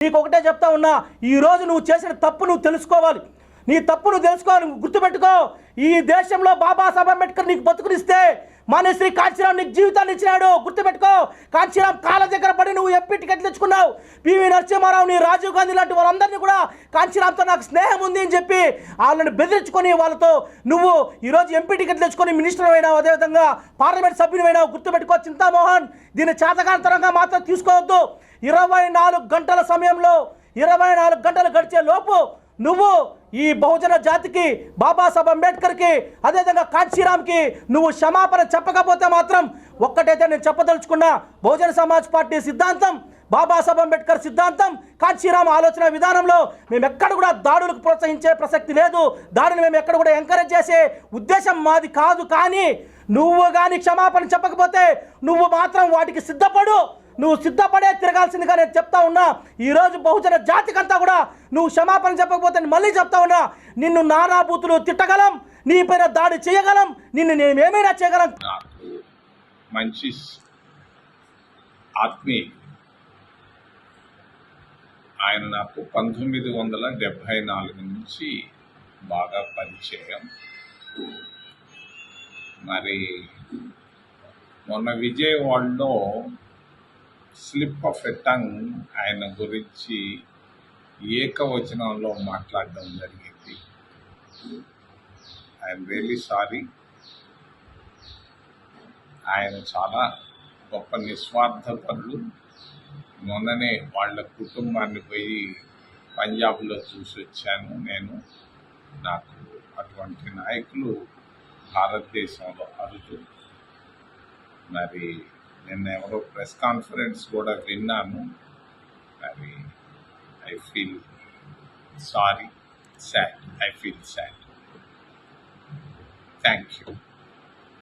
నీకు ఒకటే చెప్తా ఉన్నా, ఈరోజు నువ్వు చేసిన తప్పు నువ్వు తెలుసుకోవాలి. నీ తప్పు నువ్వు తెలుసుకోవాలి, గుర్తుపెట్టుకో. ఈ దేశంలో బాబాసాహెబ్ అంబేద్కర్ నీకు బతుకునిస్తే మానేశ్రీ కాంచీరామ్ నీకు జీవితాన్ని ఇచ్చినాడు, గుర్తుపెట్టుకో. కాంచీరామ్ కాళ్ళ దగ్గర పడి నువ్వు ఎంపీ టికెట్ తెచ్చుకున్నావు. పివి నరసింహారావుని, రాజీవ్ గాంధీ లాంటి వాళ్ళందరినీ కూడా కాంచీరామ్తో నాకు స్నేహం ఉంది అని చెప్పి వాళ్ళని బెదిరించుకొని వాళ్ళతో నువ్వు ఈరోజు ఎంపీ టికెట్ తెచ్చుకొని మినిస్టర్ అయినావు, అదేవిధంగా పార్లమెంట్ సభ్యుని అయినావు. గుర్తుపెట్టుకో చింతామోహన్, దీన్ని చేతకాంతరంగా మాత్రం తీసుకోవద్దు. 24 గంటల సమయంలో 24 గంటలు గడిచే లోపు నువ్వు ఈ బహుజన జాతికి, బాబాసాహెబ్ అంబేద్కర్కి, అదేవిధంగా కాంచీరామ్కి నువ్వు క్షమాపణ చెప్పకపోతే మాత్రం ఒక్కటైతే నేను చెప్పదలుచుకున్నా, బహుజన సమాజ్ పార్టీ సిద్ధాంతం, బాబాసాహెబ్ అంబేద్కర్ సిద్ధాంతం, కాంచీరామ్ ఆలోచన విధానంలో మేము ఎక్కడ కూడా దాడులకు ప్రోత్సహించే ప్రసక్తి లేదు. దాడిని మేము ఎక్కడ కూడా ఎంకరేజ్ చేసే ఉద్దేశం మాది కాదు. కానీ నువ్వు కానీ క్షమాపణ చెప్పకపోతే నువ్వు మాత్రం వాటికి సిద్ధపడు. నువ్వు సిద్ధపడే తిరగాల్సిందిగా నేను చెప్తా ఉన్నా. ఈరోజు బహుజన జాతికంతా కూడా నువ్వు క్షమాపణ చెప్పకపోతే మళ్ళీ చెప్తా ఉన్నా, నిన్ను నానా బూతులు తిట్టగలం, నీ పైన దాడి చేయగలం, నిన్ను నేనేమైనా చేయగలం. నాకు మంచి ఆత్మీయ, ఆయన నాకు 1974 నుంచి బాగా పరిచయం. మరి మొన్న విజయవాడలో స్లిప్ ఆఫ్ ఎ టంగ్ ఆయన గురించి ఏకవచనంలో మాట్లాడడం జరిగింది. I'm really sorry. ఆయన చాలా గొప్ప నిస్వార్థపరులు. మొన్ననే వాళ్ళ కుటుంబాన్ని పోయి పంజాబ్లో చూసి వచ్చాను నేను. నాకు అటువంటి నాయకులు భారతదేశంలో అరుదు. మరి నిన్న ఎవరో ప్రెస్ కాన్ఫరెన్స్ కూడా విన్నాను. మరి I feel sorry, sad. I feel sad. Thank you.